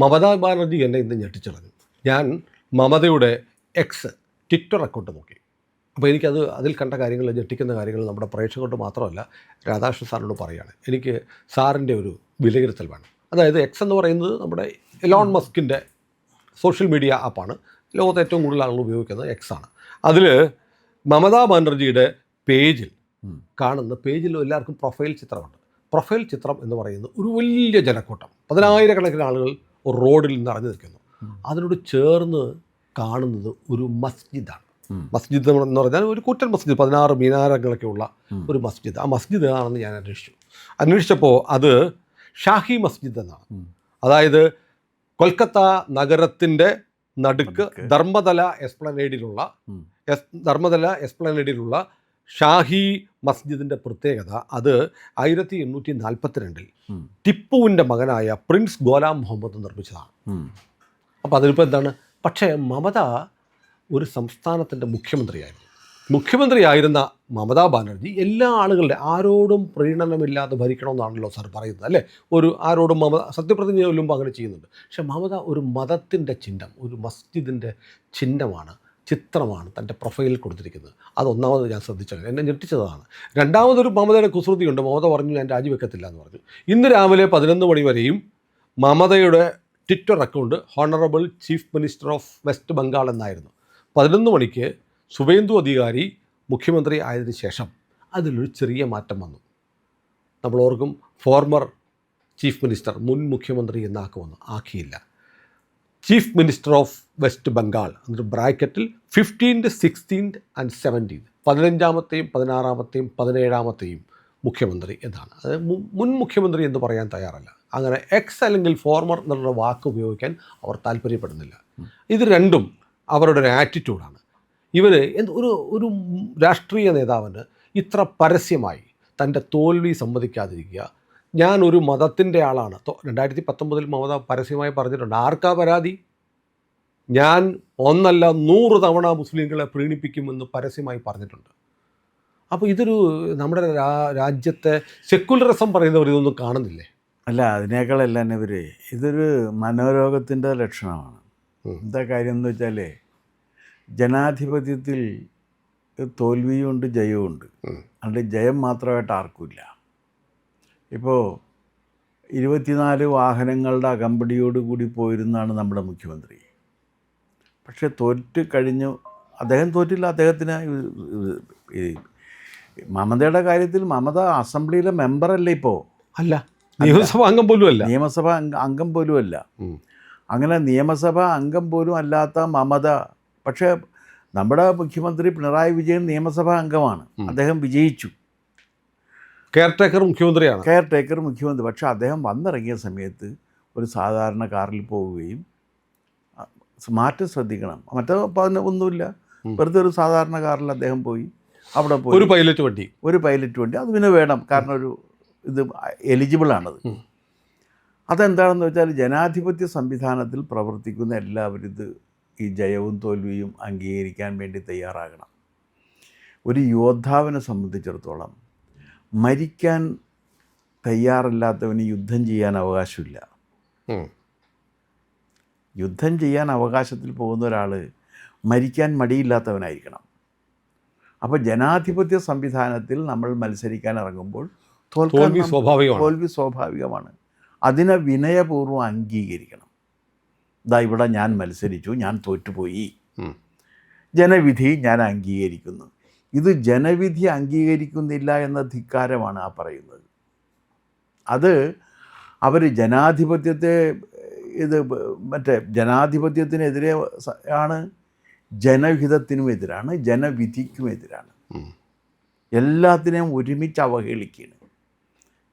മമതാ ബാനർജി എന്നെ ഇന്ന് ഞെട്ടിച്ചളഞ്ഞു. ഞാൻ മമതയുടെ എക്സ് ട്വിറ്റർ അക്കൗണ്ട് നോക്കി. അപ്പോൾ എനിക്കത് അതിൽ കണ്ട കാര്യങ്ങൾ, ഞെട്ടിക്കുന്ന കാര്യങ്ങൾ നമ്മുടെ പ്രേക്ഷകരോട് മാത്രമല്ല രാധാകൃഷ്ണൻ സാറിനോട് പറയുകയാണ്. എനിക്ക് സാറിൻ്റെ ഒരു വിലയിരുത്തൽ വേണം. അതായത് എക്സ് എന്ന് പറയുന്നത് നമ്മുടെ എലോൺ മസ്കിൻ്റെ സോഷ്യൽ മീഡിയ ആപ്പാണ്. ലോകത്ത് ഏറ്റവും കൂടുതൽ ആളുകൾ ഉപയോഗിക്കുന്നത് എക്സ് ആണ്. അതിൽ മമതാ ബാനർജിയുടെ പേജിൽ കാണുന്ന പേജിൽ എല്ലാവർക്കും പ്രൊഫൈൽ ചിത്രമുണ്ട്. പ്രൊഫൈൽ ചിത്രം എന്ന് പറയുന്നത് ഒരു വലിയ ജനക്കൂട്ടം, 10,000-കണക്കിന് ആളുകൾ റോഡിൽ നിറഞ്ഞു നിൽക്കുന്നു. അതിനോട് ചേർന്ന് കാണുന്നത് ഒരു മസ്ജിദാണ്. മസ്ജിദ് എന്ന് പറഞ്ഞാൽ ഒരു കൂറ്റൻ മസ്ജിദ്, 16 മീനാരങ്ങളൊക്കെ ഉള്ള ഒരു മസ്ജിദ്. ആ മസ്ജിദ് ആണെന്ന് ഞാൻ അന്വേഷിച്ചപ്പോൾ അത് ഷാഹി മസ്ജിദ് എന്നാണ്. അതായത് കൊൽക്കത്ത നഗരത്തിൻ്റെ നടുക്ക് ധർമ്മതല എസ്പ്ലനേഡിലുള്ള ഷാഹി മസ്ജിദിൻ്റെ പ്രത്യേകത, അത് 1842 ടിപ്പുവിൻ്റെ മകനായ പ്രിൻസ് ഗോലാം മുഹമ്മദ് നിർമ്മിച്ചതാണ്. അപ്പോൾ അതിനിപ്പോൾ എന്താണ്? പക്ഷേ മമത ഒരു സംസ്ഥാനത്തിൻ്റെ മുഖ്യമന്ത്രിയായിരുന്ന മമതാ ബാനർജി എല്ലാ ആളുകളുടെ ആരോടും പ്രീണനമില്ലാതെ ഭരിക്കണമെന്നാണല്ലോ സാർ പറയുന്നത്, അല്ലേ? ആരോടും മമത സത്യപ്രതിജ്ഞ ചൊല്ലുമ്പോൾ അങ്ങനെ ചെയ്യുന്നുണ്ട്. പക്ഷേ മമത ഒരു മതത്തിൻ്റെ ചിഹ്നം, ഒരു മസ്ജിദിൻ്റെ ചിത്രമാണ് തൻ്റെ പ്രൊഫൈലിൽ കൊടുത്തിരിക്കുന്നത്. അതൊന്നാമത് ഞാൻ ശ്രദ്ധിച്ചത്, എന്നെ ഞെട്ടിച്ചതാണ്. രണ്ടാമതൊരു മമതയുടെ കുസൃതിയുണ്ട്. മമത പറഞ്ഞു ഞാൻ രാജിവെക്കത്തില്ല എന്ന് പറഞ്ഞു. ഇന്ന് രാവിലെ 11 മണി വരെയും മമതയുടെ Twitter account honourable chief minister of West Bengal എന്നായിരുന്നു. 11 മണിക്ക് സുവേന്ദു അധികാരി മുഖ്യമന്ത്രി ആയതിനു ശേഷം അതിലൊരു ചെറിയ മാറ്റം വന്നു. നമ്മൾ ഓർക്കും ഫോർമർ ചീഫ് മിനിസ്റ്റർ, മുൻ മുഖ്യമന്ത്രി ആക്കിയില്ല. Chief minister of West Bengal എന്നൊരു ബ്രാക്കറ്റിൽ 15th, 16th and 17th 15ാമത്തെയും 16ാമത്തെയും 17ാമത്തെയും മുഖ്യമന്ത്രി എന്നാണ്. അത് മുൻ മുഖ്യമന്ത്രി എന്ന് പറയാൻ തയ്യാറല്ല. അങ്ങനെ എക്സ് അല്ലെങ്കിൽ ഫോർമർ എന്നുള്ള വാക്ക് ഉപയോഗിക്കാൻ അവർ താല്പര്യപ്പെടുന്നില്ല. ഇത് രണ്ടും അവരുടെ ഒരു ആറ്റിറ്റ്യൂഡാണ്. ഇവർ ഒരു രാഷ്ട്രീയ നേതാവിന് ഇത്ര പരസ്യമായി തൻ്റെ തോൽവി സമ്മതിക്കാതിരിക്കുക. ഞാൻ ഒരു മതത്തിൻ്റെ ആളാണ്. 2019 മമത പരസ്യമായി പറഞ്ഞിട്ടുണ്ട്. ആർക്കാ പരാതി? ഞാൻ 100 തവണ മുസ്ലിങ്ങളെ പ്രീണിപ്പിക്കുമെന്ന് പരസ്യമായി പറഞ്ഞിട്ടുണ്ട്. അപ്പോൾ ഇതൊരു നമ്മുടെ രാജ്യത്തെ സെക്കുലറിസം പറയുന്നവർ ഇതൊന്നും കാണുന്നില്ലേ? അല്ല, അതിനേക്കാളെല്ലാം ഇതൊരു മനോരോഗത്തിൻ്റെ ലക്ഷണമാണ്. എന്താ കാര്യം എന്ന് വെച്ചാൽ ജനാധിപത്യത്തിൽ തോൽവിയുമുണ്ട് ജയവുമുണ്ട്. അതുകൊണ്ട് ജയം മാത്രമായിട്ട് ആർക്കുമില്ല. ഇപ്പോൾ 24 വാഹനങ്ങളുടെ അകമ്പടിയോടുകൂടി പോയിരുന്നാണ് നമ്മുടെ മുഖ്യമന്ത്രി. പക്ഷേ തോറ്റ് കഴിഞ്ഞു. അദ്ദേഹം തോറ്റില്ല. അദ്ദേഹത്തിന് മമതയുടെ കാര്യത്തിൽ മമത അസംബ്ലിയിലെ മെമ്പറല്ല, ഇപ്പോൾ അല്ല, നിയമസഭാ അംഗം പോലും അല്ല. നിയമസഭാ അംഗം പോലും അല്ല. അങ്ങനെ നിയമസഭാ അംഗം പോലും അല്ലാത്ത മമത, പക്ഷേ നമ്മുടെ മുഖ്യമന്ത്രി പിണറായി വിജയൻ നിയമസഭാ അംഗമാണ്. അദ്ദേഹം വിജയിച്ചു. കെയർ ടേക്കർ മുഖ്യമന്ത്രി. പക്ഷേ അദ്ദേഹം വന്നിറങ്ങിയ സമയത്ത് ഒരു സാധാരണ കാറിൽ പോവുകയും, മാറ്റം ശ്രദ്ധിക്കണം, മറ്റേ ഒന്നുമില്ല, വെറുതെ ഒരു സാധാരണ കാറിൽ അദ്ദേഹം പോയി. അവിടെ പോയി ഒരു പൈലറ്റ് വണ്ടി അത് പിന്നെ വേണം, കാരണം ഇത് എലിജിബിളാണത്. അതെന്താണെന്ന് വെച്ചാൽ ജനാധിപത്യ സംവിധാനത്തിൽ പ്രവർത്തിക്കുന്ന എല്ലാവരും ഈ ജയവും തോൽവിയും അംഗീകരിക്കാൻ വേണ്ടി തയ്യാറാകണം. ഒരു യോദ്ധാവിനെ സംബന്ധിച്ചിടത്തോളം മരിക്കാൻ തയ്യാറല്ലാത്തവന് യുദ്ധം ചെയ്യാൻ അവകാശമില്ല. യുദ്ധം ചെയ്യാൻ അവകാശത്തിൽ പോകുന്ന ഒരാൾ മരിക്കാൻ മടിയില്ലാത്തവനായിരിക്കണം. അപ്പോൾ ജനാധിപത്യ സംവിധാനത്തിൽ നമ്മൾ മത്സരിക്കാൻ ഇറങ്ങുമ്പോൾ തോൽവി സ്വാഭാവികമാണ്. അതിനെ വിനയപൂർവ്വം അംഗീകരിക്കണം. ഇവിടെ ഞാൻ മത്സരിച്ചു, ഞാൻ തോറ്റുപോയി, ജനവിധി ഞാൻ അംഗീകരിക്കുന്നു. ഇത് ജനവിധി അംഗീകരിക്കുന്നില്ല എന്ന ധിക്കാരമാണ് ആ പറയുന്നത്. അത് അവർ ജനാധിപത്യത്തിനെതിരെ ആണ്, ജനഹിതത്തിനും എതിരാണ്, ജനവിധിക്കും എതിരാണ്. എല്ലാത്തിനെയും ഒരുമിച്ച് അവഹേളിക്കുകയാണ്.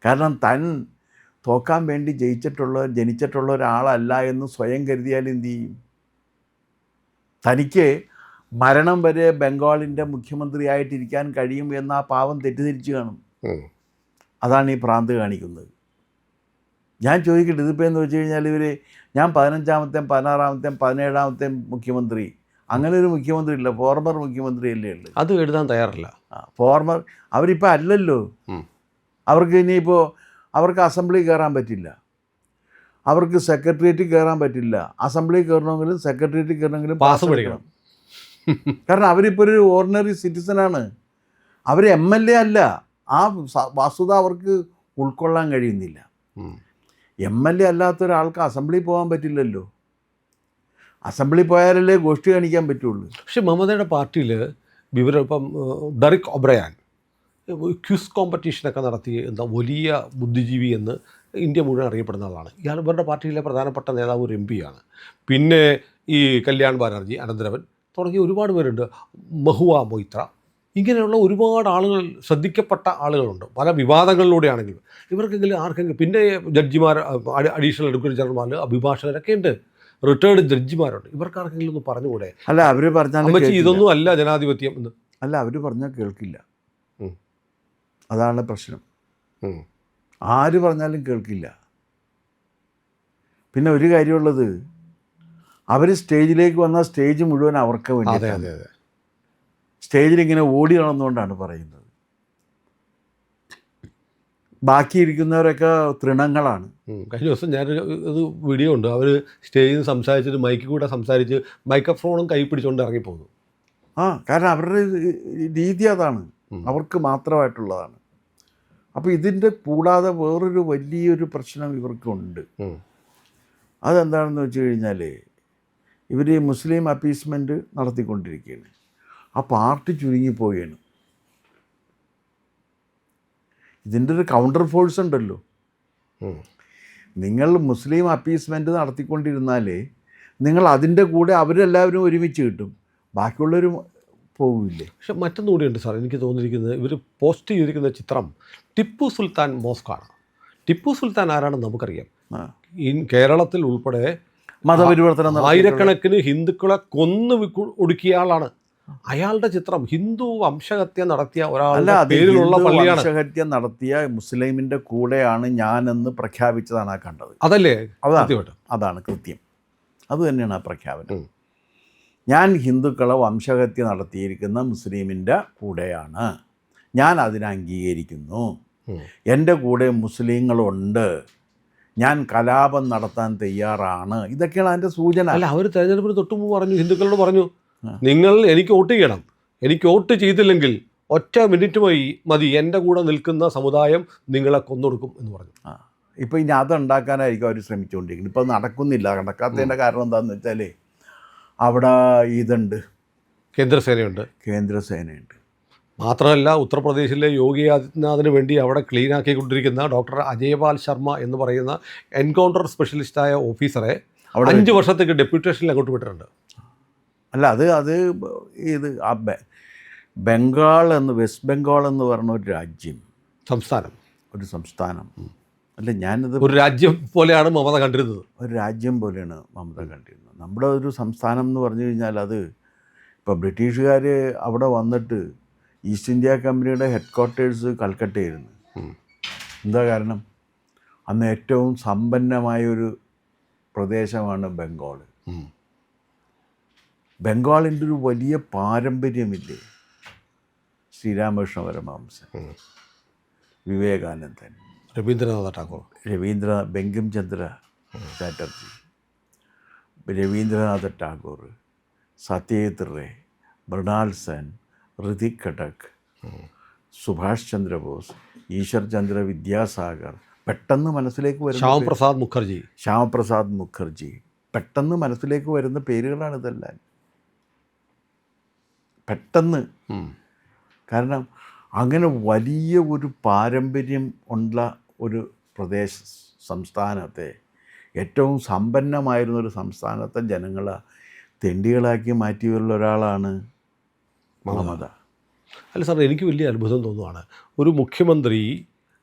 കാരണം താൻ തോക്കാൻ വേണ്ടി ജനിച്ചിട്ടുള്ള ഒരാളല്ല എന്ന് സ്വയം കരുതിയാൽ എന്തു ചെയ്യും? തനിക്ക് മരണം വരെ ബംഗാളിൻ്റെ മുഖ്യമന്ത്രിയായിട്ടിരിക്കാൻ കഴിയും എന്ന് ആ പാവം തെറ്റിദ്ധരിച്ചു കാണും. അതാണ് ഈ ഭ്രാന്ത് കാണിക്കുന്നത്. ഞാൻ ചോദിക്കട്ടെ, ഇതിപ്പോൾ എന്ന് വെച്ച് കഴിഞ്ഞാൽ ഞാൻ 15ാമത്തെയും 16ാമത്തെയും 17ാമത്തെയും മുഖ്യമന്ത്രി, അങ്ങനെ ഒരു മുഖ്യമന്ത്രി ഇല്ല, ഫോർമർ മുഖ്യമന്ത്രിയല്ലേ ഉള്ളൂ. അത് എഴുതാൻ തയ്യാറല്ല. ഫോർമർ അവരിപ്പോൾ അല്ലല്ലോ. അവർക്ക് ഇനിയിപ്പോൾ അവർക്ക് അസംബ്ലി കയറാൻ പറ്റില്ല. അവർക്ക് സെക്രട്ടേറിയറ്റിൽ കയറാൻ പറ്റില്ല. അസംബ്ലിയിൽ കയറണമെങ്കിലും സെക്രട്ടേറിയറ്റിൽ കയറണമെങ്കിലും പാസ് മേടിക്കണം. കാരണം അവരിപ്പോൾ ഒരു ഓർഡിനറി സിറ്റിസനാണ്. അവർ MLA അല്ല. ആ വസ്തുത അവർക്ക് ഉൾക്കൊള്ളാൻ കഴിയുന്നില്ല. MLA അല്ലാത്ത ഒരാൾക്ക് അസംബ്ലിയിൽ പോകാൻ പറ്റില്ലല്ലോ. അസംബ്ലി പോയാലല്ലേ ഗോഷ്ഠി കാണിക്കാൻ പറ്റുള്ളൂ. പക്ഷേ മമതയുടെ പാർട്ടിയിൽ വിവരം ഇപ്പം ഡെറിക് ഒബ്രയാൻ ക്വിസ് കോമ്പറ്റീഷനൊക്കെ നടത്തി എന്താ വലിയ ബുദ്ധിജീവി എന്ന് ഇന്ത്യ മുഴുവൻ അറിയപ്പെടുന്ന ആളാണ്. ഇയാൾ ഇവരുടെ പാർട്ടിയിലെ പ്രധാനപ്പെട്ട നേതാവ് ഒരു MP ആണ്. പിന്നെ ഈ കല്യാൺ ബാനർജി, അനന്തരവൻ തുടങ്ങിയ ഒരുപാട് പേരുണ്ട്. മഹുവ മൊയ്ത്ര, ഇങ്ങനെയുള്ള ഒരുപാട് ആളുകൾ, ശ്രദ്ധിക്കപ്പെട്ട ആളുകളുണ്ട് പല വിവാദങ്ങളിലൂടെയാണെങ്കിലും. ഇവർക്കെങ്കിലും ആർക്കെങ്കിലും, പിന്നെ ജഡ്ജിമാർ, അഡീഷണൽ അഡ്വക്കേറ്റ് ജനറൽമാർ, അഭിഭാഷകരൊക്കെ ഉണ്ട്, റിട്ടയർഡ് ജഡ്ജിമാരുണ്ട്. ഇവർക്കാർക്കെങ്കിലും ഒന്ന് പറഞ്ഞുകൂടെ? അല്ല, അവർ പറഞ്ഞാൽ അമ്മച്ചി ഇതൊന്നും അല്ല ജനാധിപത്യം എന്ന്. അല്ല, അവർ പറഞ്ഞാൽ കേൾക്കില്ല. അതാണ് പ്രശ്നം. ആര് പറഞ്ഞാലും കേൾക്കില്ല. പിന്നെ ഒരു കാര്യമുള്ളത്, അവർ സ്റ്റേജിലേക്ക് വന്നാൽ സ്റ്റേജ് മുഴുവൻ അവർക്ക് വേണ്ടി, സ്റ്റേജിൽ ഇങ്ങനെ ഓടി നടന്നുകൊണ്ടാണ് പറയുന്നത്. ബാക്കിയിരിക്കുന്നവരൊക്കെ തൃണങ്ങളാണ്. കഴിഞ്ഞ ദിവസം ഞാനൊരു വീഡിയോ ഉണ്ട്, അവർ സ്റ്റേജിൽ നിന്ന് സംസാരിച്ചിട്ട് മൈക്കിൽ കൂടെ സംസാരിച്ച് മൈക്രോഫോണും കൈ പിടിച്ചുകൊണ്ട് ഇറങ്ങിപ്പോകുന്നു. കാരണം അവരുടെ രീതി അതാണ്, അവർക്ക് മാത്രമായിട്ടുള്ളതാണ്. അപ്പോൾ ഇതിൻ്റെ കൂടാതെ വേറൊരു വലിയൊരു പ്രശ്നം ഇവർക്കുണ്ട്. അതെന്താണെന്ന് വെച്ച് കഴിഞ്ഞാൽ, ഇവർ മുസ്ലിം അപ്പീസ്മെൻറ്റ് നടത്തിക്കൊണ്ടിരിക്കുകയാണ്. ആ പാർട്ടി ചുരുങ്ങിപ്പോവുകയാണ്. ഇതിൻ്റെ ഒരു കൗണ്ടർ ഫോഴ്സ് ഉണ്ടല്ലോ. നിങ്ങൾ മുസ്ലിം അപ്പീസ്മെൻറ്റ് നടത്തിക്കൊണ്ടിരുന്നാൽ നിങ്ങൾ അതിൻ്റെ കൂടെ അവരെല്ലാവരും ഒരുമിച്ച് കിട്ടും, ബാക്കിയുള്ളവർ പോവില്ലേ. പക്ഷെ മറ്റൊന്നുകൂടിയുണ്ട് സാർ, എനിക്ക് തോന്നിയിരിക്കുന്നത് ഇവർ പോസ്റ്റ് ചെയ്തിരിക്കുന്ന ചിത്രം ടിപ്പു സുൽത്താൻ മോസ്കാണ്. ടിപ്പു സുൽത്താൻ ആരാണെന്ന് നമുക്കറിയാം. കേരളത്തിൽ ഉൾപ്പെടെ മതപരിവർത്തനം, ആയിരക്കണക്കിന് ഹിന്ദുക്കളെ കൊന്നു ഒടുക്കിയ ആളാണ്. അയാളുടെ ചിത്രം ഹിന്ദു വംശഹത്യ നടത്തിയ ഒരാളുടെ പേരിലുള്ള പള്ളിയാണ്. വംശഹത്യ നടത്തിയ മുസ്ലിമിൻ്റെ കൂടെയാണ് ഞാനെന്ന് പ്രഖ്യാപിച്ചതാണ് ആ കണ്ടത്. അതല്ലേ? അതാണ് കൃത്യം. അത് തന്നെയാണ് ആ പ്രഖ്യാപനം. ഞാൻ ഹിന്ദുക്കളെ വംശഹത്യ നടത്തിയിരിക്കുന്ന മുസ്ലിമിൻ്റെ കൂടെയാണ്, ഞാൻ അതിനെ അംഗീകരിക്കുന്നു, എൻ്റെ കൂടെ മുസ്ലിങ്ങളുണ്ട്, ഞാൻ കലാപം നടത്താൻ തയ്യാറാണ്. ഇതൊക്കെയാണ് അതിൻ്റെ സൂചന. അല്ല, അവർ തെരഞ്ഞെടുപ്പിന് തൊട്ട് മുമ്പ് പറഞ്ഞു, ഹിന്ദുക്കളോട് പറഞ്ഞു, നിങ്ങൾ എനിക്ക് വോട്ട് ചെയ്യണം, എനിക്ക് വോട്ട് ചെയ്തില്ലെങ്കിൽ ഒറ്റ മിനിറ്റ് മതി എൻ്റെ കൂടെ നിൽക്കുന്ന സമുദായം നിങ്ങളെ കൊന്നൊടുക്കും എന്ന് പറഞ്ഞു. ഇപ്പോൾ ഇനി അതുണ്ടാക്കാനായിരിക്കും അവർ ശ്രമിച്ചുകൊണ്ടിരിക്കുന്നത്. ഇപ്പോൾ നടക്കുന്നില്ല. നടക്കാത്തതിൻ്റെ കാരണം എന്താണെന്ന് വെച്ചാൽ, അവിടെ ഇതുണ്ട്, കേന്ദ്രസേനയുണ്ട്. മാത്രമല്ല, ഉത്തർപ്രദേശിലെ യോഗി ആദിത്യനാഥിന് വേണ്ടി അവിടെ ക്ലീൻ ആക്കിക്കൊണ്ടിരിക്കുന്ന ഡോക്ടർ അജയ്പാൽ ശർമ്മ എന്ന് പറയുന്ന എൻകൗണ്ടർ സ്പെഷ്യലിസ്റ്റായ ഓഫീസറെ 5 വർഷത്തേക്ക് ഡെപ്യൂട്ടേഷനിൽ അങ്ങോട്ട് വിട്ടിട്ടുണ്ട്. അല്ല, അത് ഇത് ബംഗാൾ എന്ന്, വെസ്റ്റ് ബംഗാൾ എന്ന് പറഞ്ഞ ഒരു രാജ്യം, ഒരു സംസ്ഥാനം അല്ല, ഞാനിത് ഒരു രാജ്യം പോലെയാണ് മമത കണ്ടിരുന്നത്. ഒരു രാജ്യം പോലെയാണ് മമത കണ്ടിരുന്നത്. നമ്മുടെ ഒരു സംസ്ഥാനം എന്ന് പറഞ്ഞു കഴിഞ്ഞാൽ, അത് ഇപ്പോൾ ബ്രിട്ടീഷുകാർ അവിടെ വന്നിട്ട് ഈസ്റ്റ് ഇന്ത്യ കമ്പനിയുടെ ഹെഡ്ക്വാർട്ടേഴ്സ് കൽക്കട്ടയായിരുന്നു. എന്താ കാരണം? അന്ന് ഏറ്റവും സമ്പന്നമായൊരു പ്രദേശമാണ് ബംഗാൾ. ബംഗാളിൻ്റെ ഒരു വലിയ പാരമ്പര്യമില്ലേ? ശ്രീരാമകൃഷ്ണ പരമഹംസൻ, വിവേകാനന്ദൻ, ബങ്കിം ചന്ദ്ര ചാറ്റർജി, രവീന്ദ്രനാഥ ടാഗോർ, സത്യജിത് റേ, മൃണാൽ സെൻ, ഋതിക് ഘടക്, സുഭാഷ് ചന്ദ്രബോസ്, ഈശ്വർ ചന്ദ്ര വിദ്യാസാഗർ, പെട്ടെന്ന് മനസ്സിലേക്ക് വരുന്ന ശ്യാമപ്രസാദ് മുഖർജി, പെട്ടെന്ന് മനസ്സിലേക്ക് വരുന്ന പേരുകളാണ് ഇതെല്ലാം. പെട്ടെന്ന്. കാരണം അങ്ങനെ വലിയ ഒരു പാരമ്പര്യം ഉള്ള ഒരു സംസ്ഥാനത്തെ, ഏറ്റവും സമ്പന്നമായിരുന്നൊരു സംസ്ഥാനത്തെ ജനങ്ങളെ തെണ്ടികളാക്കി മാറ്റിയുള്ള ഒരാളാണ് മമത. അല്ല സാർ, എനിക്ക് വലിയ അത്ഭുതം തോന്നുവാണ്. ഒരു മുഖ്യമന്ത്രി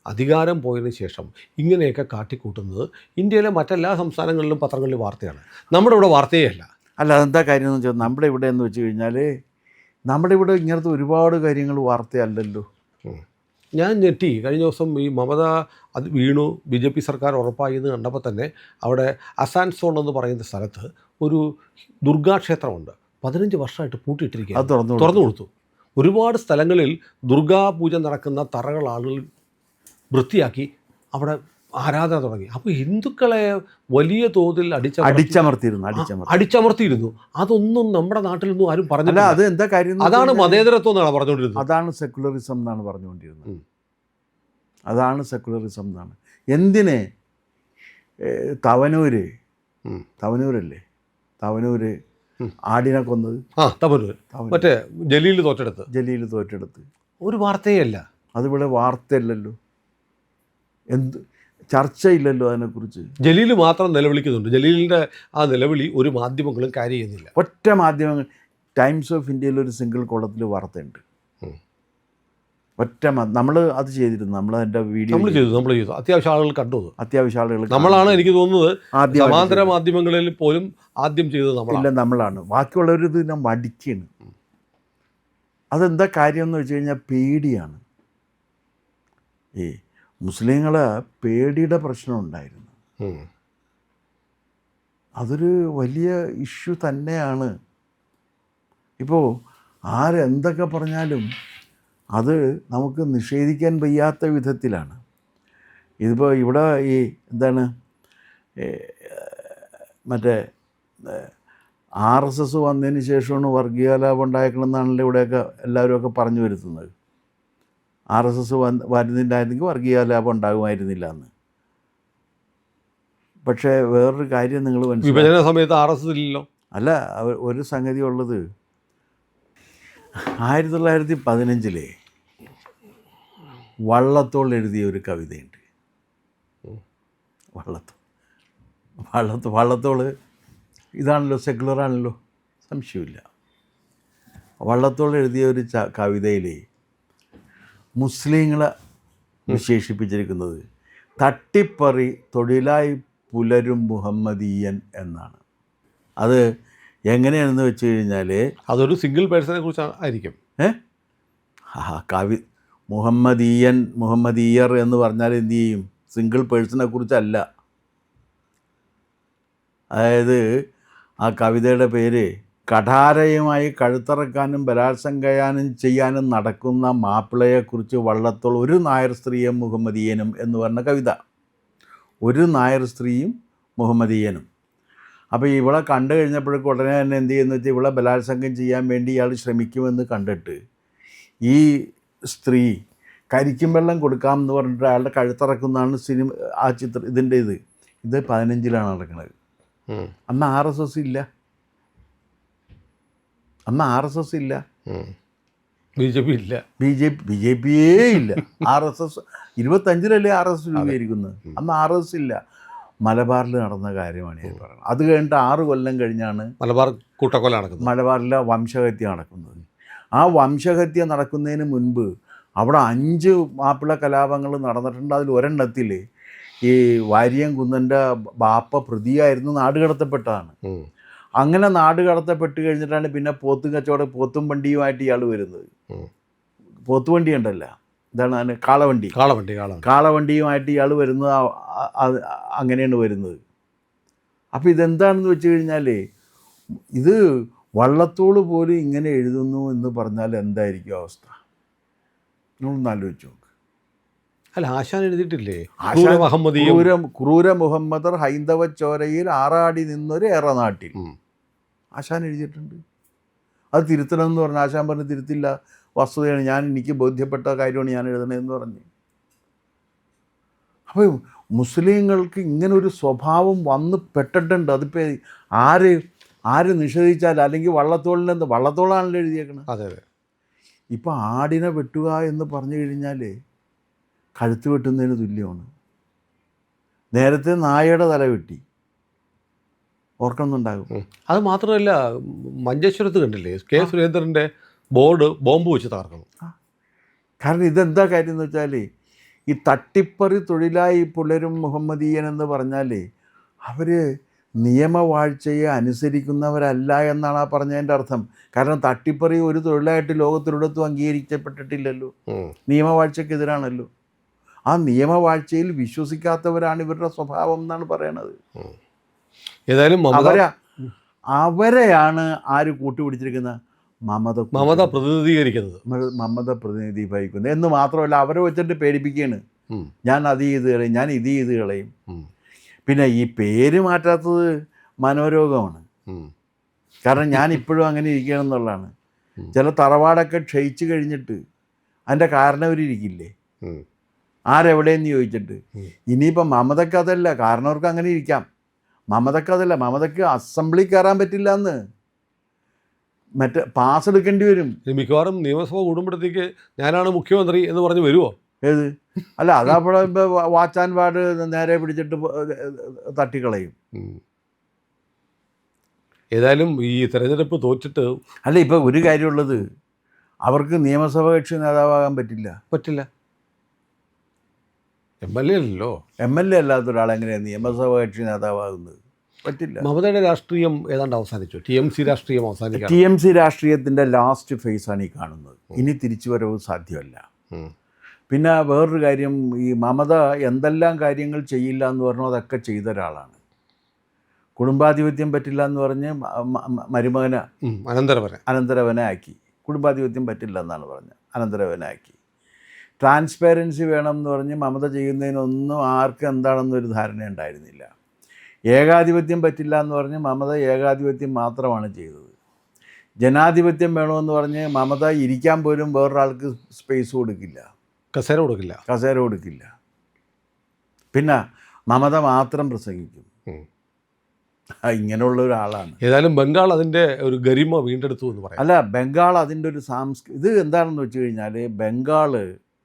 അധികാരം പോയതിന് ശേഷം ഇങ്ങനെയൊക്കെ കാട്ടിക്കൂട്ടുന്നത് ഇന്ത്യയിലെ മറ്റെല്ലാ സംസ്ഥാനങ്ങളിലും പത്രങ്ങളിലും വാർത്തയാണ്, നമ്മുടെ ഇവിടെ വാർത്തയേ അല്ല. അല്ല, അതെന്താ കാര്യം എന്ന് വെച്ചാൽ, നമ്മുടെ ഇവിടെ എന്ന് വെച്ച് കഴിഞ്ഞാൽ, നമ്മുടെ ഇവിടെ ഇങ്ങനത്തെ ഒരുപാട് കാര്യങ്ങൾ വാർത്തയല്ലല്ലോ. ഞാൻ ഞെട്ടി. കഴിഞ്ഞ ദിവസം ഈ മമത അത് വീണു, BJP സർക്കാർ ഉറപ്പായി എന്ന് കണ്ടപ്പോൾ തന്നെ അവിടെ അസാൻസോൺ എന്ന് പറയുന്ന സ്ഥലത്ത് ഒരു ദുർഗാക്ഷേത്രമുണ്ട്, 15 വർഷമായിട്ട് പൂട്ടിയിട്ടിരിക്കുക. അത് തുറന്നു കൊടുത്തു. ഒരുപാട് സ്ഥലങ്ങളിൽ ദുർഗാ പൂജ നടക്കുന്ന തറകൾ ആളുകൾ വൃത്തിയാക്കി അവിടെ ആരാധന തുടങ്ങി. അപ്പോൾ ഹിന്ദുക്കളെ വലിയ തോതിൽ അടിച്ചമർത്തിയിരുന്നു. അതൊന്നും നമ്മുടെ നാട്ടിലൊന്നും ആരും അല്ല. പറഞ്ഞില്ല. അത് എന്താ കാര്യം? അതാണ് മതേതരത്വം എന്നാണ് പറഞ്ഞുകൊണ്ടിരുന്നത്. അതാണ് സെക്കുലറിസം എന്നാണ് പറഞ്ഞുകൊണ്ടിരുന്നത്. അതാണ് സെക്കുലറിസം എന്നാണ്. എന്തിനെ തവനൂരല്ലേ ആടിനെ കൊന്നത്? തവനൂർ മറ്റേ ജലീൽ തോറ്റെടുത്ത് ഒരു വാർത്തയല്ല. അതിവിടെ വാർത്തയല്ലല്ലോ, എന്ത് ചർച്ചയില്ലല്ലോ അതിനെക്കുറിച്ച്. ജലീൽ മാത്രം നിലവിളിക്കുന്നുണ്ട്. ജലീലിൻ്റെ ആ നിലവിളി ഒരു മാധ്യമങ്ങളും കാര്യം ചെയ്യുന്നില്ല. ഒറ്റ മാധ്യമങ്ങൾ. ടൈംസ് ഓഫ് ഇന്ത്യയിൽ ഒരു സിംഗിൾ കോളത്തിൽ വാർത്തയുണ്ട്. നമ്മൾ അത് ചെയ്തിരുന്നു. നമ്മൾ അതിൻ്റെ വീഡിയോ നമ്മൾ ചെയ്തു. അത്യാവശ്യം ആളുകൾ കണ്ടു. നമ്മളാണ് എനിക്ക് തോന്നുന്നത് സമാന്തര മാധ്യമങ്ങളിൽ പോലും ആദ്യം ചെയ്തത് നമ്മളാണ്. ബാക്കിയുള്ളവർ ഇത് മടിക്കാണ്. അതെന്താ കാര്യം എന്ന് വെച്ച് കഴിഞ്ഞാൽ പേടിയാണ്. ഈ മുസ്ലിങ്ങളെ പേടിയുടെ പ്രശ്നം ഉണ്ടായിരുന്നു. അതൊരു വലിയ ഇഷ്യൂ തന്നെയാണ്. ഇപ്പോൾ ആരെന്തൊക്കെ പറഞ്ഞാലും അത് നമുക്ക് നിഷേധിക്കാൻ വയ്യാത്ത വിധത്തിലാണ്. ഇതിപ്പോൾ ഇവിടെ ഈ മറ്റേ RSS വന്നതിന് ശേഷമാണ് വർഗീയലാഭം ഉണ്ടായേക്കണമെന്നാണല്ലോ ഇവിടെയൊക്കെ എല്ലാവരുമൊക്കെ പറഞ്ഞു വരുത്തുന്നത്. RSS വരുന്നില്ലായിരുന്നെങ്കിൽ വർഗീയലാഭം ഉണ്ടാകുമായിരുന്നില്ല എന്ന്. പക്ഷേ വേറൊരു കാര്യം നിങ്ങൾ വിഭജന സമയത്ത് RSS ഇല്ലല്ലോ. അല്ല, ഒരു സംഗതി ഉള്ളത് 1915 വള്ളത്തോൾ എഴുതിയ ഒരു കവിതയുണ്ട്. വള്ളത്തോൾ ഇതാണല്ലോ, സെക്കുലറാണല്ലോ, സംശയമില്ല. വള്ളത്തോൾ എഴുതിയ ഒരു കവിതയിൽ മുസ്ലിങ്ങളെ വിശേഷിപ്പിച്ചിരിക്കുന്നത് തട്ടിപ്പറി തൊഴിലായി പുലരും മുഹമ്മദീയൻ എന്നാണ്. അത് എങ്ങനെയാണെന്ന് വെച്ച് കഴിഞ്ഞാൽ അതൊരു സിംഗിൾ പേഴ്സണെ കുറിച്ച് ആയിരിക്കും. മുഹമ്മദീയർ എന്ന് പറഞ്ഞാൽ എന്തു ചെയ്യും? സിംഗിൾ പേഴ്സണെ കുറിച്ചല്ല. അതായത് ആ കവിതയുടെ പേര് കഠാരയുമായി കഴുത്തറക്കാനും ബലാത്സംഗം ചെയ്യാനും നടക്കുന്ന മാപ്പിളയെക്കുറിച്ച് വള്ളത്തോൾ ഒരു നായർ സ്ത്രീയും മുഹമ്മദീയനും എന്ന് പറഞ്ഞ കവിത. ഒരു നായർ സ്ത്രീയും മുഹമ്മദീയനും. അപ്പോൾ ഇവളെ കണ്ടു കഴിഞ്ഞപ്പോഴേക്കും ഉടനെ തന്നെ എന്ത് ചെയ്യുന്നു വെച്ചാൽ ഇവളെ ബലാത്സംഗം ചെയ്യാൻ വേണ്ടി ഇയാൾ ശ്രമിക്കുമെന്ന് കണ്ടിട്ട് ഈ സ്ത്രീ കരിക്കും വെള്ളം കൊടുക്കാമെന്ന് പറഞ്ഞിട്ട് അയാളുടെ കഴുത്തിറക്കുന്നതാണ് ആ ഇതിൻ്റെ ഇത് 15 നടക്കുന്നത്. അന്ന് RSS ഇല്ല. BJP ഇല്ല. RSS 25 RSS രൂപീകരിക്കുന്നത്. അന്ന് RSS ഇല്ല. മലബാറിൽ നടന്ന കാര്യമാണ് ഞാൻ പറയുന്നത്. അത് കഴിഞ്ഞിട്ട് 6 കൊല്ലം കഴിഞ്ഞാണ് മലബാറിലെ വംശഹത്യ നടക്കുന്നത്. ആ വംശഹത്യ നടക്കുന്നതിന് മുൻപ് അവിടെ 5 മാപ്പിള കലാപങ്ങൾ നടന്നിട്ടുണ്ട്. അതിൽ ഒരെണ്ണത്തിൽ ഈ വാരിയം കുന്നൻ്റെ ബാപ്പ പ്രതിയായിരുന്നു, നാടുകടത്തപ്പെട്ടതാണ്. അങ്ങനെ നാടുകടത്തപ്പെട്ട് കഴിഞ്ഞിട്ടാണ് പിന്നെ പോത്തും വണ്ടിയുമായിട്ട് ഇയാൾ വരുന്നത്. പോത്തുവണ്ടി ഉണ്ടല്ല, ഇതാണ് കാളവണ്ടിയുമായിട്ട് ഇയാൾ വരുന്നത്. അങ്ങനെയാണ് വരുന്നത്. അപ്പോൾ ഇതെന്താണെന്ന് വെച്ച് കഴിഞ്ഞാൽ ഇത് വള്ളത്തോൾ പോലും ഇങ്ങനെ എഴുതുന്നു എന്ന് പറഞ്ഞാൽ എന്തായിരിക്കും അവസ്ഥ? നമ്മളൊന്ന് ആലോചിച്ച് നോക്ക്. അല്ല, ആശാൻ എഴുതിയിട്ടില്ലേ? ക്രൂര മുഹമ്മദർ ഹൈന്ദവ ചോരയിൽ ആറാടി നിന്നൊരു ഏറനാട്ടിൽ. ആശാൻ എഴുതിയിട്ടുണ്ട്. അത് തിരുത്തണമെന്ന് പറഞ്ഞ് ആശാൻ പറഞ്ഞ് തിരുത്തില്ല, വസ്തുതയാണ്, എനിക്ക് ബോധ്യപ്പെട്ട കാര്യമാണ് ഞാൻ എഴുതണതെന്ന് പറഞ്ഞ്. അപ്പോൾ മുസ്ലിങ്ങൾക്ക് ഇങ്ങനൊരു സ്വഭാവം വന്ന് പെട്ടിട്ടുണ്ട്. അതിപ്പോൾ ആര് നിഷേധിച്ചാൽ, അല്ലെങ്കിൽ വള്ളത്തോളാണല്ലോ എഴുതിയേക്കണം. അതെ. ഇപ്പോൾ ആടിനെ വെട്ടുക എന്ന് പറഞ്ഞു കഴിഞ്ഞാൽ കഴുത്ത് വെട്ടുന്നതിന് തുല്യമാണ്. നേരത്തെ നായയുടെ തല വെട്ടി, ഓർക്കുന്നുണ്ടാകും. അത് മാത്രമല്ല, മഞ്ചേശ്വരത്ത് കണ്ടില്ലേ കെ സുരേന്ദ്രൻ്റെ ബോർഡ് ബോംബ് വെച്ച് തകർക്കണം. കാരണം ഇതെന്താ കാര്യം എന്ന് വെച്ചാൽ ഈ തട്ടിപ്പറി തൊഴിലായി പുലരും മുഹമ്മദീയൻ എന്ന് പറഞ്ഞാൽ അവർ നിയമവാഴ്ചയെ അനുസരിക്കുന്നവരല്ല എന്നാണ് ആ പറഞ്ഞതിൻ്റെ അർത്ഥം. കാരണം തട്ടിപ്പറി ഒരു തൊഴിലായിട്ട് ലോകത്തിലൊരിടത്തും അംഗീകരിക്കപ്പെട്ടിട്ടില്ലല്ലോ, നിയമവാഴ്ചക്കെതിരാണല്ലോ. ആ നിയമവാഴ്ചയിൽ വിശ്വസിക്കാത്തവരാണ് ഇവരുടെ സ്വഭാവം എന്നാണ് പറയണത്. ഏതായാലും അവരെയാണ് ആര് കൂട്ടുപിടിച്ചിരിക്കുന്നത്? മമത പ്രതിനിധീകരിക്കുന്നത്, മമത പ്രതിനിധീകരിക്കുന്നത് എന്ന് മാത്രമല്ല അവരെ വെച്ചിട്ട് പേടിപ്പിക്കുകയാണ്. ഞാൻ അത് ചെയ്ത് കളയും, ഞാൻ ഇത് ചെയ്ത് കളയും. ഉം. പിന്നെ ഈ പേര് മാറ്റാത്തത് മനോരോഗമാണ്. കാരണം ഞാൻ ഇപ്പോഴും അങ്ങനെ ഇരിക്കുകയാണെന്നുള്ളതാണ്. ചില തറവാടൊക്കെ ക്ഷയിച്ചു കഴിഞ്ഞിട്ട് അതിൻ്റെ കാരണവരിയ്ക്കില്ലേ, ആരെവിടെയെന്ന് ചോദിച്ചിട്ട്. ഇനിയിപ്പം മമതയ്ക്ക് അതല്ല, കാരണവർക്ക് അങ്ങനെ ഇരിക്കാം. മമതയ്ക്ക് അതല്ല, മമതയ്ക്ക് അസംബ്ലി കയറാൻ പറ്റില്ല എന്ന്, മറ്റേ പാസ് എടുക്കേണ്ടി വരും. മിക്കവാറും നിയമസഭ കൂടുമ്പോഴത്തേക്ക് ഞാനാണ് മുഖ്യമന്ത്രി എന്ന് പറഞ്ഞ് വരുമോ? ഏത് അല്ല, അതപ്പോഴെ വാച്ച് ആൻഡ് വാർഡ് നേരെ പിടിച്ചിട്ട് തട്ടിക്കളയും. ഏതായാലും ഈ തെരഞ്ഞെടുപ്പ് തോറ്റിട്ട് അല്ല, ഇപ്പം ഒരു കാര്യമുള്ളത്, അവർക്ക് നിയമസഭ കക്ഷി നേതാവാകാൻ പറ്റില്ല. MLA അല്ലല്ലോ. MLA അല്ലാത്ത ഒരാളെങ്ങനെയാണ് നിയമസഭ കക്ഷി നേതാവാകുന്നത്? പറ്റില്ല. മമതയുടെ രാഷ്ട്രീയം ഏതാണ്ട് അവസാനിച്ചു. TMC രാഷ്ട്രീയം അവസാനിച്ചു. TMC രാഷ്ട്രീയത്തിൻ്റെ ലാസ്റ്റ് ഫേസാണ് ഈ കാണുന്നത്. ഇനി തിരിച്ചുവരവ് സാധ്യമല്ല. പിന്നെ വേറൊരു കാര്യം, ഈ മമത എന്തെല്ലാം കാര്യങ്ങൾ ചെയ്യില്ല എന്ന് പറഞ്ഞു അതൊക്കെ ചെയ്ത ഒരാളാണ്. കുടുംബാധിപത്യം പറ്റില്ല എന്ന് പറഞ്ഞ് മരുമകനെ അനന്തരവനെ ആക്കി. കുടുംബാധിപത്യം പറ്റില്ല എന്നാണ് പറഞ്ഞത്, അനന്തരവനെ ആക്കി. ട്രാൻസ്പെറൻസി വേണം എന്ന് പറഞ്ഞ് മമത ചെയ്യുന്നതിനൊന്നും ആർക്കും എന്താണെന്നൊരു ധാരണ ഉണ്ടായിരുന്നില്ല. ഏകാധിപത്യം പറ്റില്ല എന്ന് പറഞ്ഞ് മമത ഏകാധിപത്യം മാത്രമാണ് ചെയ്തത്. ജനാധിപത്യം വേണമെന്ന് പറഞ്ഞ് മമത ഇരിക്കാൻ പോലും വേറൊരാൾക്ക് സ്പേസ് കൊടുക്കില്ല, കസേര കൊടുക്കില്ല. പിന്നെ മമത മാത്രം പ്രസംഗിക്കും. ഇങ്ങനെയുള്ള ഒരാളാണ്. ഏതായാലും ബംഗാൾ അതിൻ്റെ ഒരു ഗരിമ വീണ്ടെടുത്തു എന്ന് പറയാം. അല്ല, ബംഗാൾ അതിൻ്റെ ഒരു ഇത് എന്താണെന്ന് വെച്ച് കഴിഞ്ഞാൽ, ബംഗാൾ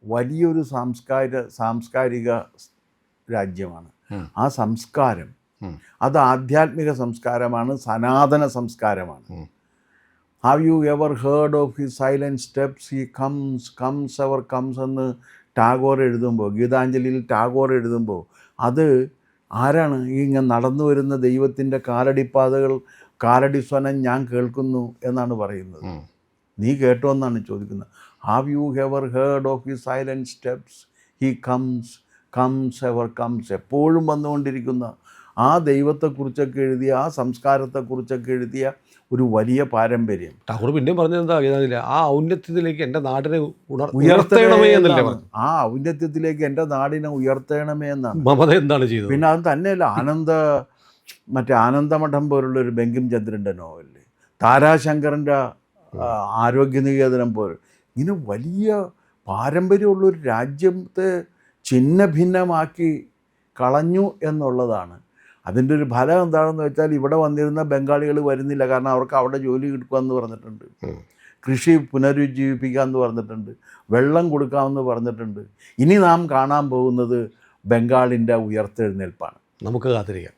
വലിയൊരു സാംസ്കാരിക രാജ്യമാണ്. ആ സംസ്കാരം അത് ആധ്യാത്മിക സംസ്കാരമാണ്, സനാതന സംസ്കാരമാണ്. Have you ever heard of his silent steps, he comes ever comes എന്ന് ടാഗോർ എഴുതുമ്പോൾ, ഗീതാഞ്ജലിയിൽ ടാഗോർ എഴുതുമ്പോൾ, അത് ആരാണ്? ഇങ്ങനെ നടന്നു വരുന്ന ദൈവത്തിൻ്റെ കാലടി സ്വനം ഞാൻ കേൾക്കുന്നു എന്നാണ് പറയുന്നത്. നീ കേട്ടോ എന്നാണ് ചോദിക്കുന്നത്. Have you ever heard of his silent steps, he comes ever comes. എപ്പോഴും വന്നുകൊണ്ടിരിക്കുന്ന ആ ദൈവത്തെക്കുറിച്ചൊക്കെ എഴുതിയ, ആ സംസ്കാരത്തെക്കുറിച്ചൊക്കെ എഴുതിയ ഒരു വലിയ പാരമ്പര്യം. ടാഗോർ പിന്നെയും പറഞ്ഞത് ആ ഔന്നത്യത്തിലേക്ക് എൻ്റെ നാടിനെ ഉയർത്തണമേ എന്നല്ലേ പറഞ്ഞു. ആ ഔന്നത്യത്തിലേക്ക് എൻ്റെ നാടിനെ ഉയർത്തണമേ എന്നാണ്. മമത എന്താണ് ചെയ്തത്? പിന്നെ അത് തന്നെയല്ല, ആനന്ദമഠം പോലുള്ളൊരു ബങ്കിം ചന്ദ്രൻ്റെ നോവല്, താരാശങ്കറിൻ്റെ ആരോഗ്യനികേതനം പോലെ, ഇങ്ങനെ വലിയ പാരമ്പര്യമുള്ളൊരു രാജ്യത്തെ ഛിന്ന ഭിന്നമാക്കി കളഞ്ഞു എന്നുള്ളതാണ്. അതിൻ്റെ ഒരു ഫലം എന്താണെന്ന് വെച്ചാൽ, ഇവിടെ വന്നിരുന്ന ബംഗാളികൾ വരുന്നില്ല. കാരണം അവർക്ക് അവിടെ ജോലി കിട്ടുകയെന്ന് പറഞ്ഞിട്ടുണ്ട്, കൃഷി പുനരുജ്ജീവിപ്പിക്കാമെന്ന് പറഞ്ഞിട്ടുണ്ട്, വെള്ളം കൊടുക്കാമെന്ന് പറഞ്ഞിട്ടുണ്ട്. ഇനി നാം കാണാൻ പോകുന്നത് ബംഗാളിൻ്റെ ഉയർത്തെഴുന്നേൽപ്പാണ്. നമുക്ക് കാത്തിരിക്കാം.